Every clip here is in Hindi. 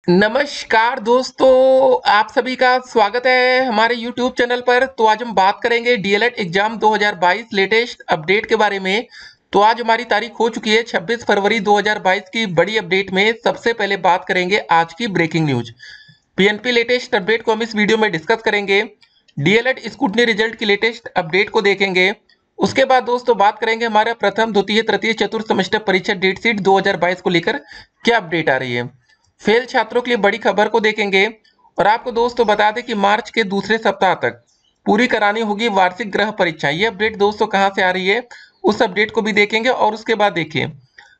नमस्कार दोस्तों, आप सभी का स्वागत है हमारे YouTube चैनल पर। तो आज हम बात करेंगे डीएलएड एग्जाम 2022 लेटेस्ट अपडेट के बारे में। तो आज हमारी तारीख हो चुकी है 26 फरवरी 2022 की बड़ी अपडेट में सबसे पहले बात करेंगे आज की breaking news. PNP latest update को हम इस वीडियो में डिस्कस करेंगे। डीएलएड स्कूटनी रिजल्ट की लेटेस्ट अपडेट को देखेंगे। उसके बाद दोस्तों बात करेंगे हमारे प्रथम, द्वितीय, तृतीय, चतुर्थ सेमेस्टर परीक्षा डेट शीट 2022 को लेकर क्या अपडेट आ रही है। फेल छात्रों के लिए बड़ी खबर को देखेंगे और आपको दोस्तों बता दें कि मार्च के दूसरे सप्ताह तक पूरी करानी होगी वार्षिक गृह परीक्षा। ये अपडेट दोस्तों कहां से आ रही है उस अपडेट को भी देखेंगे। और उसके बाद देखिए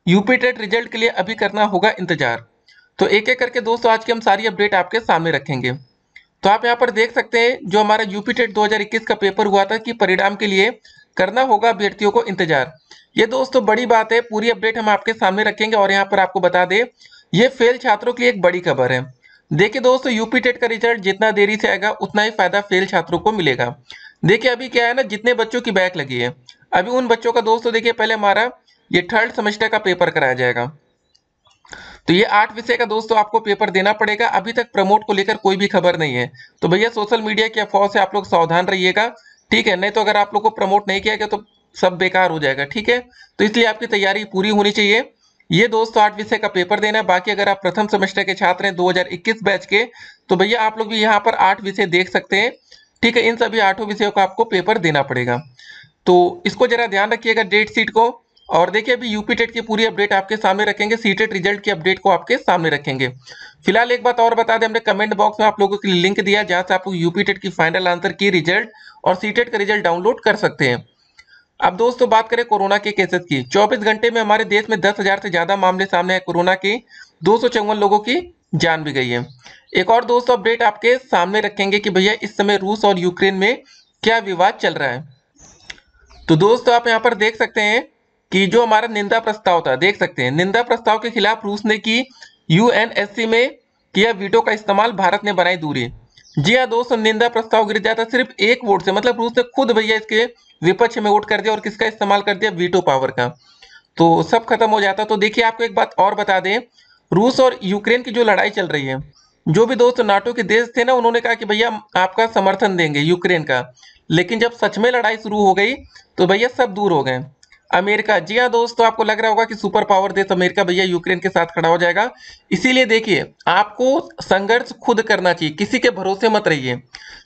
यूपी टेट रिजल्ट के लिए अभी करना होगा इंतजार। तो एक एक करके दोस्तों आज की हम सारी अपडेट आपके सामने रखेंगे। तो आप यहाँ पर देख सकते हैं जो हमारा यूपी टेट 2021 का पेपर हुआ था कि परिणाम के लिए करना होगा अभ्यर्थियों को इंतजार। ये दोस्तों बड़ी बात है, पूरी अपडेट हम आपके सामने रखेंगे। और यहाँ पर आपको बता दें ये फेल छात्रों के लिए एक बड़ी खबर है। देखिए दोस्तों यूपी टेट का रिजल्ट जितना देरी से आएगा उतना ही फायदा फेल छात्रों को मिलेगा। देखिए अभी क्या है ना, जितने बच्चों की बैक लगी है अभी उन बच्चों का दोस्तों देखिए पहले हमारा ये थर्ड सेमेस्टर का पेपर कराया जाएगा। तो ये 8 विषय का दोस्तों आपको पेपर देना पड़ेगा। अभी तक प्रमोट को लेकर कोई भी खबर नहीं है। तो भैया सोशल मीडिया की अफवाह से आप लोग सावधान रहिएगा, ठीक है। नहीं तो अगर आप लोग को प्रमोट नहीं किया गया तो सब बेकार हो जाएगा, ठीक है। तो इसलिए आपकी तैयारी पूरी होनी चाहिए। ये दोस्तों 8 विषय का पेपर देना है। बाकी अगर आप प्रथम सेमेस्टर के छात्र हैं 2021 बैच के, तो भैया आप लोग भी यहाँ पर 8 विषय देख सकते हैं, ठीक है। इन सभी 8 विषयों का आपको पेपर देना पड़ेगा। तो इसको जरा ध्यान रखिएगा डेट शीट को। और देखिए अभी यूपी टेट की पूरी अपडेट आपके सामने रखेंगे, सीटेट रिजल्ट की अपडेट को आपके सामने रखेंगे। फिलहाल एक बात और बता दें, हमने कमेंट बॉक्स में आप लोगों के लिए लिंक दिया जहां से आप यूपी टेट की फाइनल आंसर की रिजल्ट और सीटेट का रिजल्ट डाउनलोड कर सकते हैं। अब दोस्तों बात करें कोरोना के केसेस की। 24 घंटे में हमारे देश में 10,000 से ज्यादा मामले सामने आए कोरोना के, 254 लोगों की जान भी गई है। एक और दोस्तों अपडेट आपके सामने रखेंगे कि भैया इस समय रूस और यूक्रेन में क्या विवाद चल रहा है। तो दोस्तों आप यहाँ पर देख सकते हैं कि जो हमारा निंदा प्रस्ताव था, देख सकते हैं निंदा प्रस्ताव के खिलाफ रूस ने की यूएनएससी में किया वीटो का इस्तेमाल, भारत ने बनाई दूरी। जी हाँ दोस्तों, निंदा प्रस्ताव गिर जाता सिर्फ एक वोट से, मतलब रूस ने खुद भैया इसके विपक्ष में वोट कर दिया और किसका इस्तेमाल कर दिया, वीटो पावर का। तो सब खत्म हो जाता। तो देखिए आपको एक बात और बता दें, रूस और यूक्रेन की जो लड़ाई चल रही है, जो भी दोस्त नाटो के देश थे ना उन्होंने कहा कि भैया हम आपका समर्थन देंगे यूक्रेन का। लेकिन जब सच में लड़ाई शुरू हो गई तो भैया सब दूर हो गए। अमेरिका, जी हाँ दोस्तों, आपको लग रहा होगा कि सुपर पावर देश अमेरिका भैया यूक्रेन के साथ खड़ा हो जाएगा। इसीलिए देखिए आपको संघर्ष खुद करना चाहिए, किसी के भरोसे मत रहिए।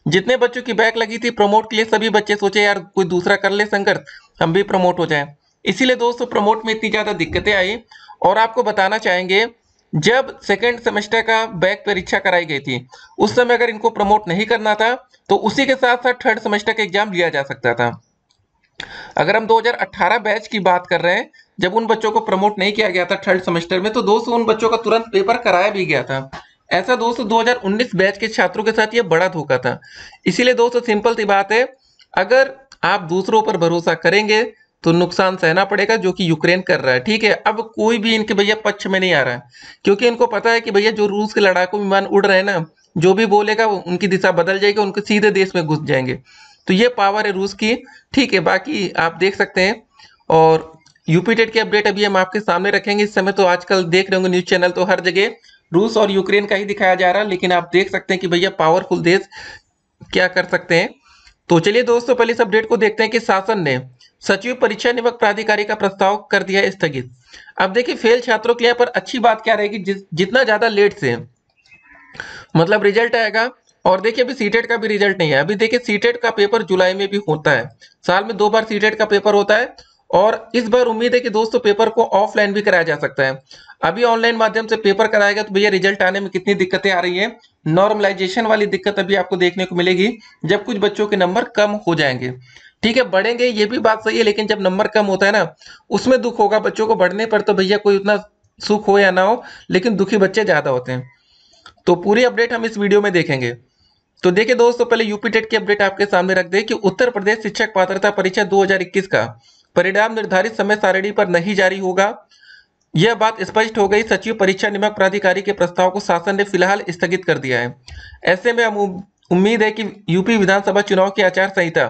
जितने बच्चों की बैक लगी थी प्रमोट के लिए सभी बच्चे सोचे यार कोई दूसरा कर ले संघर्ष, हम भी प्रमोट हो जाए। इसीलिए दोस्तों प्रमोट में इतनी ज्यादा दिक्कतें आई। और आपको बताना चाहेंगे जब सेकेंड सेमेस्टर का बैक परीक्षा कराई गई थी उस समय अगर इनको प्रमोट नहीं करना था तो उसी के साथ साथ थर्ड सेमेस्टर का एग्जाम लिया जा सकता था। अगर हम 2018 बैच की बात कर रहे हैं जब उन बच्चों को प्रमोट नहीं किया गया था थर्ड सेमेस्टर में, तो दोस्तों उन बच्चों का तुरंत पेपर कराया भी गया था। ऐसा दोस्तों 2019 बैच के छात्रों के साथ ये बड़ा धोखा था। इसीलिए दोस्तों सिंपल सी बात है, अगर आप दूसरों पर भरोसा करेंगे तो नुकसान सहना पड़ेगा, जो कि यूक्रेन कर रहा है, ठीक है। अब कोई भी इनके भैया पक्ष में नहीं आ रहा है, क्योंकि इनको पता है कि भैया जो रूस के लड़ाकू विमान उड़ रहे हैं ना, जो भी बोलेगा उनकी दिशा बदल जाएगी, उनके सीधे देश में घुस जाएंगे। तो ये पावर है रूस की, ठीक है। बाकी आप देख सकते हैं। और यूपी टेट की अपडेट अभी हम आपके सामने रखेंगे। इस समय तो आजकल देख रहे होंगे न्यूज चैनल तो हर जगह रूस और यूक्रेन का ही दिखाया जा रहा है, लेकिन आप देख सकते हैं कि भैया पावरफुल देश क्या कर सकते हैं। तो चलिए दोस्तों पहले इस अपडेट को देखते हैं कि शासन ने सचिव परीक्षा नियामक प्राधिकारी का प्रस्ताव कर दिया है स्थगित। अब देखिए फेल छात्रों के लिए पर अच्छी बात क्या रहेगी, जितना ज्यादा लेट से मतलब रिजल्ट आएगा। और देखिए अभी सीटेट का भी रिजल्ट नहीं है। अभी देखिए सीटेट का पेपर जुलाई में भी होता है, साल में 2 बार सीटेट का पेपर होता है। और इस बार उम्मीद है कि दोस्तों पेपर को ऑफलाइन भी कराया जा सकता है। अभी ऑनलाइन माध्यम से पेपर कराएगा तो भैया रिजल्ट आने में कितनी दिक्कतें आ रही है, नॉर्मलाइजेशन वाली दिक्कत अभी आपको देखने को मिलेगी जब कुछ बच्चों के नंबर कम हो जाएंगे, ठीक है। बढ़ेंगे ये भी बात सही है, लेकिन जब नंबर कम होता है ना उसमें दुख होगा। बच्चों को बढ़ने पर तो भैया कोई उतना सुख हो या ना हो, लेकिन दुखी बच्चे ज्यादा होते हैं। तो पूरी अपडेट हम इस वीडियो में देखेंगे। तो देखिए दोस्तों पहले यूपी टेट की अपडेट आपके सामने रख दे कि उत्तर प्रदेश शिक्षक पात्रता परीक्षा 2021 का परिणाम निर्धारित समय सारणी पर नहीं जारी होगा। यह बात स्पष्ट हो गई। सचिव परीक्षा नियामक प्राधिकारी के प्रस्ताव को शासन ने फिलहाल स्थगित कर दिया है। ऐसे में हम उम्मीद है कि यूपी विधानसभा चुनाव की आचार संहिता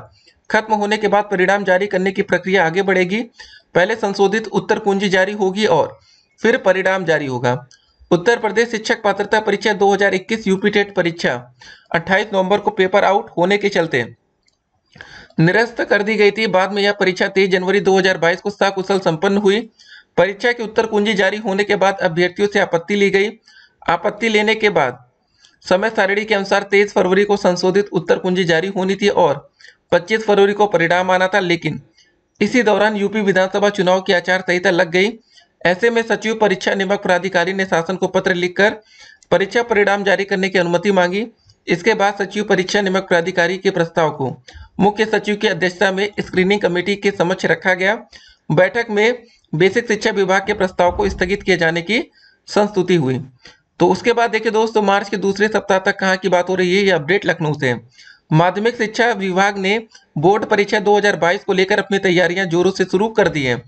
खत्म होने के बाद परिणाम जारी करने की प्रक्रिया आगे बढ़ेगी। पहले संशोधित उत्तर कुंजी जारी होगी और फिर परिणाम जारी होगा। उत्तर प्रदेश शिक्षक पात्रता परीक्षा 2021 यूपी टेट परीक्षा 28 नवंबर को पेपर आउट होने के चलते निरस्त कर दी गई थी। बाद में यह परीक्षा 23 जनवरी 2022 को सकुशल संपन्न हुई। परीक्षा की उत्तर कुंजी जारी होने के बाद अभ्यर्थियों से आपत्ति ली गई। आपत्ति लेने के बाद समय सारिणी के अनुसार 23 फरवरी को संशोधित उत्तर कुंजी जारी होनी थी और 25 फरवरी को परिणाम आना था, लेकिन इसी दौरान यूपी विधानसभा चुनाव की आचार संहिता लग गई। ऐसे में सचिव परीक्षा नियामक प्राधिकारी ने शासन को पत्र लिखकर परीक्षा परिणाम जारी करने की अनुमति मांगी। इसके बाद सचिव परीक्षा नियामक प्राधिकारी के प्रस्ताव को मुख्य सचिव की अध्यक्षता में स्क्रीनिंग कमेटी के समक्ष रखा गया। बैठक में बेसिक शिक्षा विभाग के प्रस्ताव को स्थगित किए जाने की संस्तुति हुई। तो उसके बाद देखिए दोस्तों, मार्च के दूसरे सप्ताह तक कहाँ की बात हो रही है, ये अपडेट लखनऊ से। माध्यमिक शिक्षा विभाग ने बोर्ड परीक्षा 2022 को लेकर अपनी तैयारियां जोरों से शुरू कर दी है।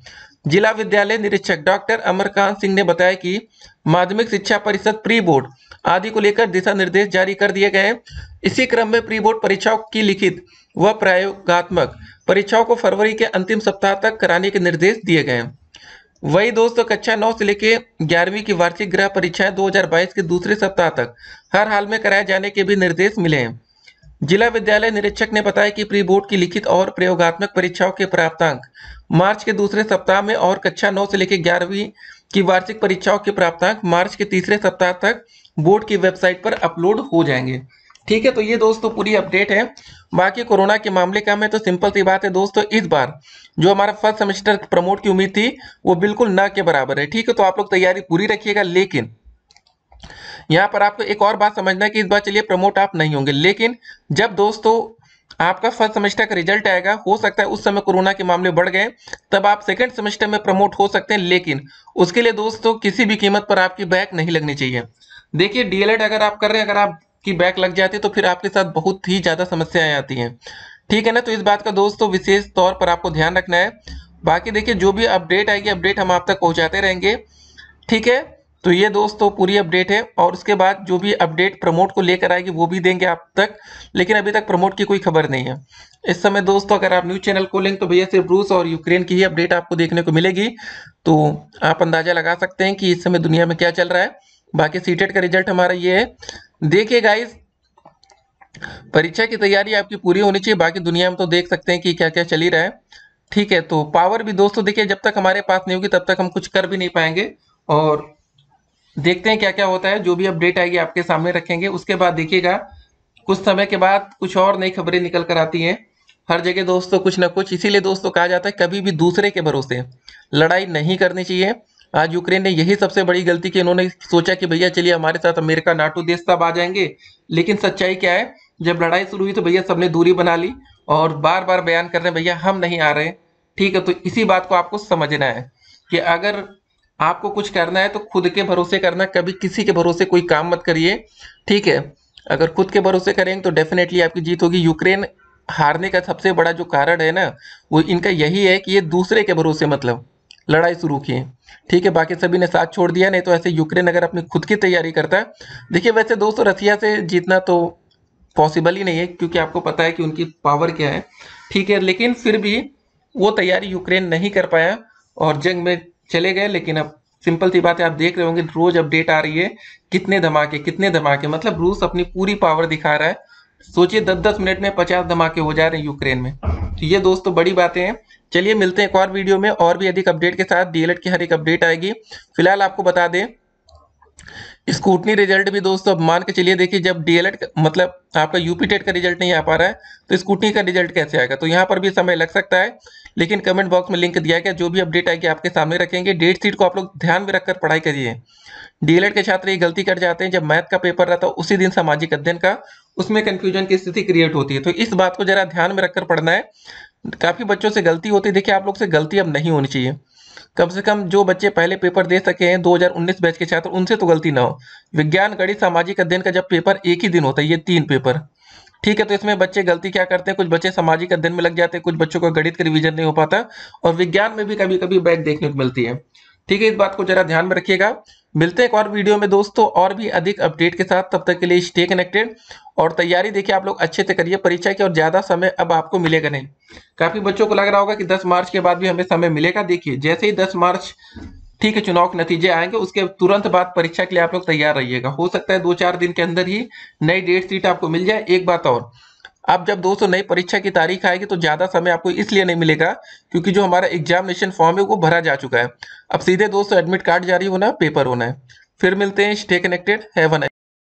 जिला विद्यालय निरीक्षक डॉक्टर अमरकांत सिंह ने बताया कि माध्यमिक शिक्षा परिषद प्री बोर्ड आदि को लेकर दिशा निर्देश जारी कर दिए गए हैं। इसी क्रम में प्री बोर्ड परीक्षाओं की लिखित व प्रयोगात्मक परीक्षाओं को फरवरी के अंतिम सप्ताह तक कराने के निर्देश दिए गए हैं। वही दोस्तों, कक्षा 9 से लेकर 11वीं की वार्षिक गृह परीक्षाएं 2022 के दूसरे सप्ताह तक हर हाल में कराए जाने के भी निर्देश मिले हैं। जिला विद्यालय निरीक्षक ने बताया कि प्री बोर्ड की लिखित और प्रयोगात्मक परीक्षाओं के प्राप्तांक मार्च के दूसरे सप्ताह में और कक्षा 9 से लेकर 11वीं की वार्षिक परीक्षाओं के प्राप्तांक मार्च के तीसरे सप्ताह तक बोर्ड की वेबसाइट पर अपलोड हो जाएंगे। ठीक है, तो ये दोस्तों पूरी अपडेट है। बाकी कोरोना के मामले का में तो सिंपल सी बात है दोस्तों, इस बार जो हमारा फर्स्ट सेमेस्टर प्रमोट की उम्मीद थी वो बिल्कुल ना के बराबर है। ठीक है, तो आप लोग तैयारी पूरी रखिएगा, लेकिन यहाँ पर आपको एक और बात समझना है कि इस बार चलिए प्रमोट आप नहीं होंगे, लेकिन जब दोस्तों आपका फर्स्ट सेमेस्टर का रिजल्ट आएगा, हो सकता है उस समय कोरोना के मामले बढ़ गए, तब आप सेकंड सेमेस्टर में प्रमोट हो सकते हैं। लेकिन उसके लिए दोस्तों किसी भी कीमत पर आपकी बैक नहीं लगनी चाहिए। देखिए, डीएलएड अगर आप कर रहे हैं, अगर आपकी बैक लग जाती है तो फिर आपके साथ बहुत ही ज्यादा समस्याएं आती हैं। ठीक है ना, तो इस बात का दोस्तों विशेष तौर पर आपको ध्यान रखना है। बाकी देखिए, जो भी अपडेट आएगी अपडेट हम आप तक पहुंचाते रहेंगे। ठीक है, तो ये दोस्तों पूरी अपडेट है, और उसके बाद जो भी अपडेट प्रमोट को लेकर आएगी वो भी देंगे आप तक, लेकिन अभी तक प्रमोट की कोई खबर नहीं है इस समय। दोस्तों अगर आप न्यूज चैनल खोलेंगे तो भैया सिर्फ रूस और यूक्रेन की ही अपडेट आपको देखने को मिलेगी, तो आप अंदाजा लगा सकते हैं कि इस समय दुनिया में क्या चल रहा है। बाकी सीटेट का रिजल्ट हमारा ये है। देखिए गाइस, परीक्षा की तैयारी आपकी पूरी होनी चाहिए। बाकी दुनिया में तो देख सकते हैं कि क्या क्या चल ही रहा है। ठीक है, तो पावर भी दोस्तों देखिए, जब तक हमारे पास नहीं होगी तब तक हम कुछ कर भी नहीं पाएंगे, और देखते हैं क्या क्या होता है। जो भी अपडेट आएगी आपके सामने रखेंगे। उसके बाद देखिएगा, कुछ समय के बाद कुछ और नई खबरें निकल कर आती हैं हर जगह दोस्तों, कुछ ना कुछ। इसीलिए दोस्तों कहा जाता है कभी भी दूसरे के भरोसे लड़ाई नहीं करनी चाहिए। आज यूक्रेन ने यही सबसे बड़ी गलती की, इन्होंने सोचा कि भैया चलिए हमारे साथ अमेरिका नाटो देश सब आ जाएंगे, लेकिन सच्चाई क्या है, जब लड़ाई शुरू हुई तो भैया सबने दूरी बना ली और बार बार बयान कर रहे हैं भैया हम नहीं आ रहे। ठीक है, तो इसी बात को आपको समझना है कि अगर आपको कुछ करना है तो खुद के भरोसे करना, कभी किसी के भरोसे कोई काम मत करिए। ठीक है, अगर खुद के भरोसे करेंगे तो डेफिनेटली आपकी जीत होगी। यूक्रेन हारने का सबसे बड़ा जो कारण है ना, वो इनका यही है कि ये दूसरे के भरोसे मतलब लड़ाई शुरू की। ठीक है, बाकी सभी ने साथ छोड़ दिया। नहीं तो ऐसे यूक्रेन अगर अपनी खुद की तैयारी करता है, देखिए वैसे दोस्तों रसिया से जीतना तो पॉसिबल ही नहीं है, क्योंकि आपको पता है कि उनकी पावर क्या है। ठीक है, लेकिन फिर भी वो तैयारी यूक्रेन नहीं कर पाया और जंग में चले गए। लेकिन अब सिंपल सी बात है, आप देख रहे होंगे रोज अपडेट आ रही है, कितने धमाके, मतलब रूस अपनी पूरी पावर दिखा रहा है। सोचिए 10-10 मिनट में 50 धमाके हो जा रहे हैं यूक्रेन में। तो ये दोस्तों बड़ी बातें हैं। चलिए मिलते हैं एक और वीडियो में और भी अधिक अपडेट के साथ। डीएलएड की हर एक अपडेट आएगी। फिलहाल आपको बता दें, स्कूटनी रिजल्ट भी दोस्तों अब मान के चलिए, देखिए जब डीएलएड मतलब आपका यूपी टेट का रिजल्ट नहीं आ पा रहा है तो स्कूटनी का रिजल्ट कैसे आएगा, तो यहाँ पर भी समय लग सकता है। लेकिन कमेंट बॉक्स में लिंक दिया गया, जो भी अपडेट आएगी आपके सामने रखेंगे। डेट शीट को आप लोग ध्यान में रखकर पढ़ाई करिए। डीएलएड के छात्र ये गलती कर जाते हैं, जब मैथ का पेपर रहता है उसी दिन सामाजिक अध्ययन का, उसमें कंफ्यूजन की स्थिति क्रिएट होती है। तो इस बात को जरा ध्यान में रखकर पढ़ना है। काफी बच्चों से गलती होती है, देखिए आप लोग से गलती अब नहीं होनी चाहिए। कम से कम जो बच्चे पहले पेपर दे सके हैं 2019 बैच के छात्र, उनसे तो गलती ना हो। विज्ञान, गणित, सामाजिक अध्ययन का जब पेपर एक ही दिन होता है, ये 3 पेपर, ठीक है, तो इसमें बच्चे गलती क्या करते हैं, कुछ बच्चे सामाजिक अध्ययन में लग जाते हैं, कुछ बच्चों का गणित का रिवीजन नहीं हो पाता, और विज्ञान में भी कभी कभी बैक देखने को मिलती है। ठीक है, इस बात को जरा ध्यान में रखिएगा। मिलते हैं एक और वीडियो में दोस्तों और भी अधिक अपडेट के साथ। तब तक के लिए स्टे कनेक्टेड और तैयारी देखिए आप लोग अच्छे से करिए परीक्षा की, और ज्यादा समय अब आपको मिलेगा नहीं। काफी बच्चों को लग रहा होगा कि 10 मार्च के बाद भी हमें समय मिलेगा। देखिए जैसे ही 10 मार्च ठीक है, चुनाव के नतीजे आएंगे उसके तुरंत बाद परीक्षा के लिए आप लोग तैयार रहिएगा। हो सकता है 2-4 दिन के अंदर ही नई डेट शीट आपको मिल जाए। एक बात और, अब जब दोस्तों नई परीक्षा की तारीख आएगी तो ज्यादा समय आपको इसलिए नहीं मिलेगा क्योंकि जो हमारा एग्जामिनेशन फॉर्म है वो भरा जा चुका है। अब सीधे दोस्तों एडमिट कार्ड जारी होना है, पेपर होना है। फिर मिलते हैं, stay connected, have a nice